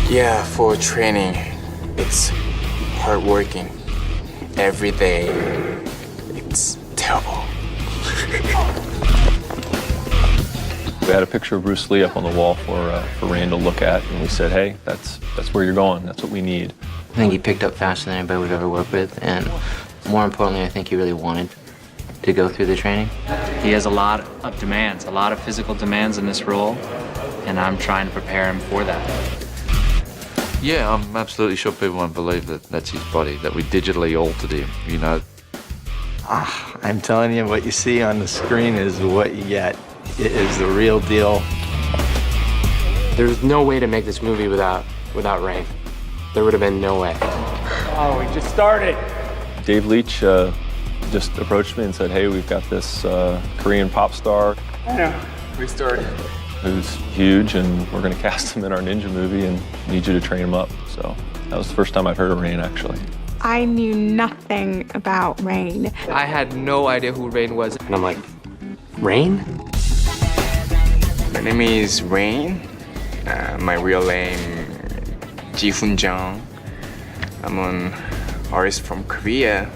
Yeah, for training, it's hard working. Every day, it's terrible. We had a picture of Bruce Lee up on the wall for Rand to look at, and we said, hey, that's where you're going. That's what we need. I think he picked up faster than anybody we've ever worked with, and more importantly, I think he really wanted to go through the training. He has a lot of demands, a lot of physical demands in this role, and I'm trying to prepare him for that. Yeah, I'm absolutely sure people won't believe that that's his body, that we digitally altered him, you know. I'm telling you, what you see on the screen is what you get. It is the real deal. There's no way to make this movie without Rain. There would have been no way. Oh, we just started. Dave Leitch just approached me and said, hey, we've got this Korean pop star. I know, we started. Who's huge, and we're going to cast him in our Ninja movie and need you to train him up. So that was the first time I'd heard of Rain, actually. I knew nothing about Rain. I had no idea who Rain was. And I'm like, Rain? My name is Rain. My real name, Ji-Hoon Jung. I'm an artist from Korea.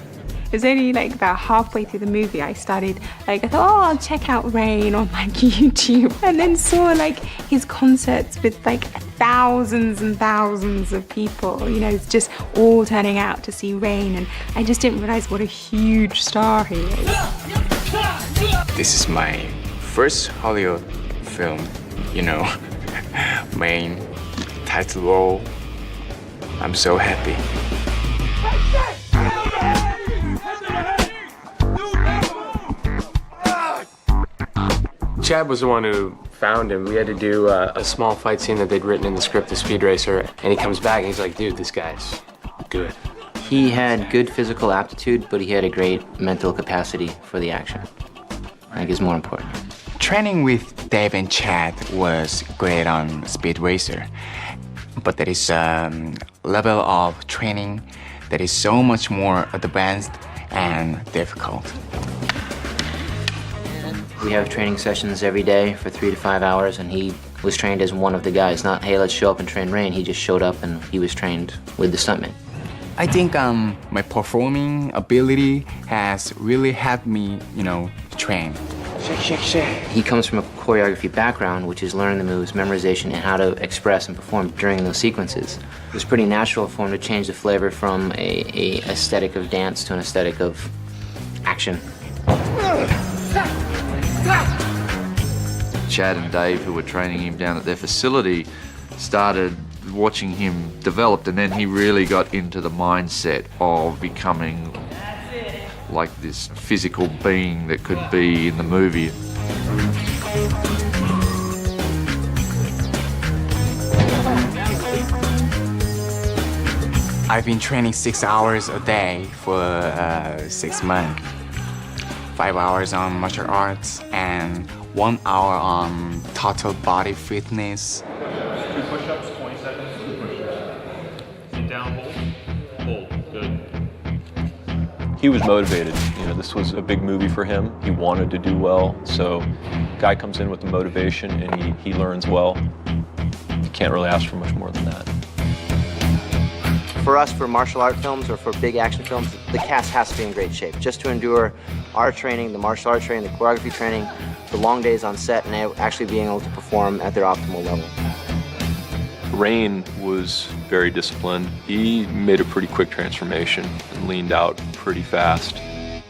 It was only like about halfway through the movie I started, I thought, oh, I'll check out Rain on like YouTube, and then saw like his concerts with like thousands and thousands of people, you know, it's just all turning out to see Rain, and I just didn't realize what a huge star he is. This is my first Hollywood film, you know, main title role. I'm so happy. Chad was the one who found him. We had to do a small fight scene that they'd written in the script of Speed Racer, and he comes back and he's like, dude, this guy's good. He had good physical aptitude, but he had a great mental capacity for the action. I think is more important. Training with Dave and Chad was great on Speed Racer, but there is a level of training that is so much more advanced and difficult. We have training sessions every day for 3 to 5 hours, and he was trained as one of the guys. Not, hey, let's show up and train Rain. He just showed up and he was trained with the stuntmen. I think my performing ability has really helped me, you know, train. Shake, shake, shake. He comes from a choreography background, which is learning the moves, memorization, and how to express and perform during those sequences. It was pretty natural for him to change the flavor from a aesthetic of dance to an aesthetic of action. Chad and Dave, who were training him down at their facility, started watching him develop, and then he really got into the mindset of becoming like this physical being that could be in the movie. I've been training 6 hours a day for 6 months. 5 hours on martial arts and 1 hour on total body fitness. 2 push-ups, 20 seconds, 2 push-ups. Sit down, hold, good. He was motivated. You know, this was a big movie for him. He wanted to do well, so guy comes in with the motivation and he learns well. You can't really ask for much more than that. For us, for martial art films or for big action films, the cast has to be in great shape just to endure our training, the martial art training, the choreography training, the long days on set, and actually being able to perform at their optimal level. Rain was very disciplined. He made a pretty quick transformation and leaned out pretty fast. You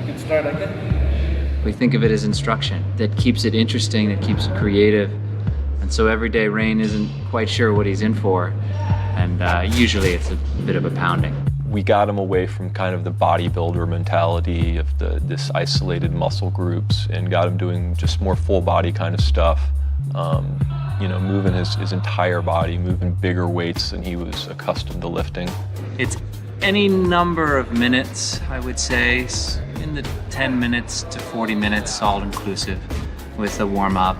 can start again. We think of it as instruction that keeps it interesting, that keeps it creative. And so every day Rain isn't quite sure what he's in for. And usually it's a bit of a pounding. We got him away from kind of the bodybuilder mentality of this isolated muscle groups and got him doing just more full body kind of stuff. You know, moving his entire body, moving bigger weights than he was accustomed to lifting. It's any number of minutes, I would say, in the 10 minutes to 40 minutes, all inclusive, with a warm-up,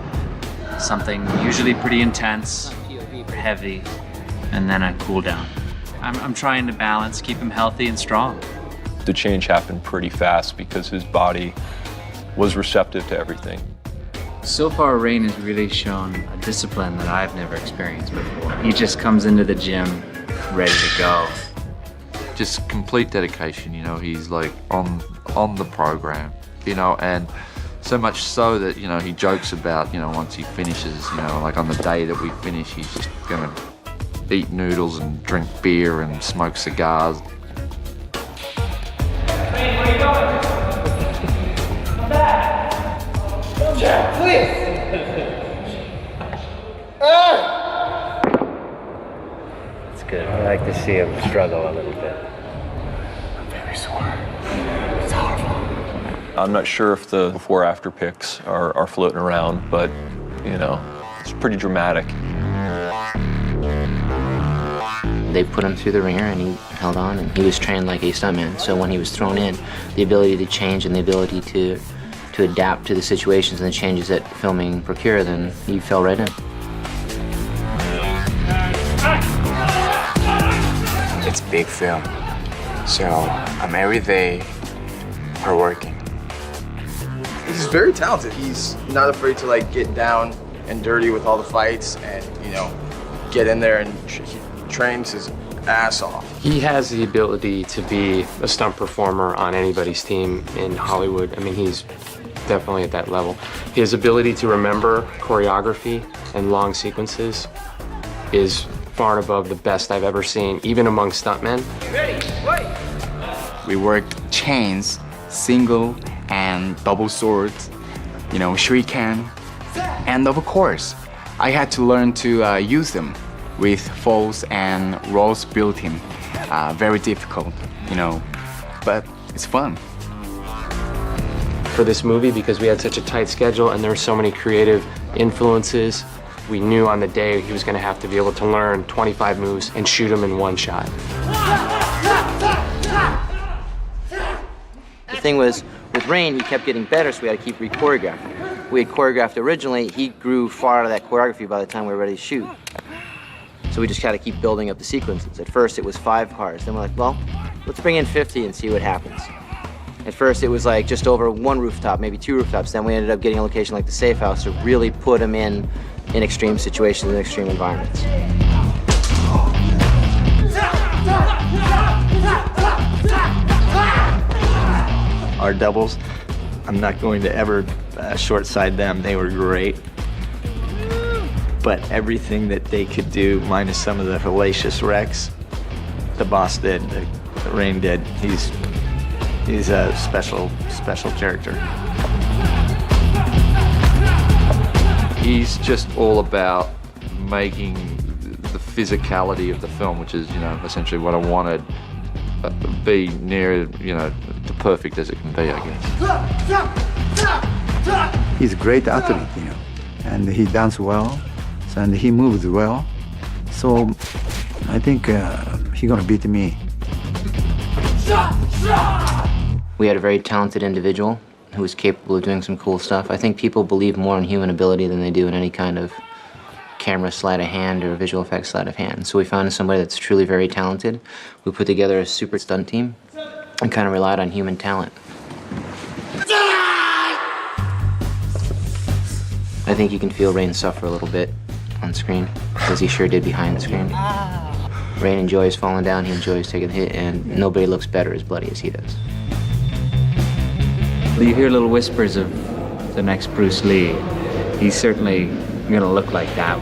something usually pretty intense, heavy, and then a cool down. I'm trying to balance, keep him healthy and strong. The change happened pretty fast because his body was receptive to everything. So far, Rain has really shown a discipline that I've never experienced before. He just comes into the gym ready to go. Just complete dedication, you know, he's like on the program, you know, and so much so that, you know, he jokes about, you know, once he finishes, you know, like on the day that we finish, he's just gonna eat noodles and drink beer and smoke cigars. Where are you going? Come back. Jack, please. It's good. I like to see him struggle a little bit. I'm very sore. It's horrible. I'm not sure if the before-after pics are floating around, but, you know, it's pretty dramatic. They put him through the ringer and he held on, and he was trained like a stuntman. So when he was thrown in, the ability to change and the ability to adapt to the situations and the changes that filming procure, then he fell right in. It's a big film, so I'm every day working. He's very talented. He's not afraid to like get down and dirty with all the fights and, you know, get in there, and he trains his ass off. He has the ability to be a stunt performer on anybody's team in Hollywood. I mean, he's definitely at that level. His ability to remember choreography and long sequences is far and above the best I've ever seen, even among stuntmen. We worked chains, single and double swords, you know, shuriken, and of course, I had to learn to use them with falls and rolls built in. Very difficult, you know, but it's fun. For this movie, because we had such a tight schedule and there were so many creative influences, we knew on the day he was going to have to be able to learn 25 moves and shoot them in one shot. The thing was, with Rain, he kept getting better, so we had to keep re-choreographing. We had choreographed originally, he grew far out of that choreography by the time we were ready to shoot. So we just had to keep building up the sequences. At first it was 5 cars, then we're like, well, let's bring in 50 and see what happens. At first it was like just over 1 rooftop, maybe 2 rooftops, then we ended up getting a location like the Safe House to really put him in extreme situations and extreme environments. Our doubles, I'm not going to ever short side them. They were great. But everything that they could do, minus some of the hellacious wrecks, the boss did, the Rain did. He's a special character. He's just all about making the physicality of the film, which is, you know, essentially what I wanted, be near, you know, to perfect as it can be, I guess. He's a great athlete, you know, and he dances well, and he moves well. So I think he's gonna beat me. We had a very talented individual who was capable of doing some cool stuff. I think people believe more in human ability than they do in any kind of camera sleight of hand or visual effects sleight of hand. So we found somebody that's truly very talented. We put together a super stunt team and kind of relied on human talent. I think you can feel Rain suffer a little bit on screen, as he sure did behind the screen. Rain enjoys falling down, he enjoys taking a hit, and nobody looks better as bloody as he does. You hear little whispers of the next Bruce Lee. He's certainly gonna look like that.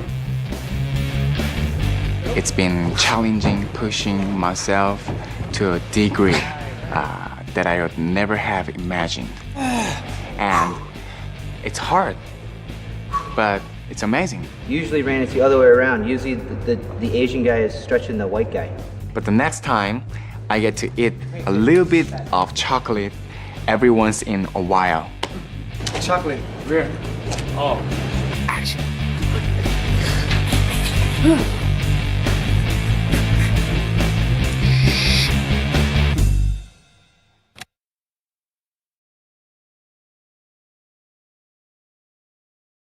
It's been challenging, pushing myself to a degree that I would never have imagined. And it's hard, but it's amazing. Usually, Rain, it's the other way around. Usually the Asian guy is stretching the white guy. But the next time, I get to eat a little bit of chocolate every once in a while. Chocolate, rear. Oh. Action.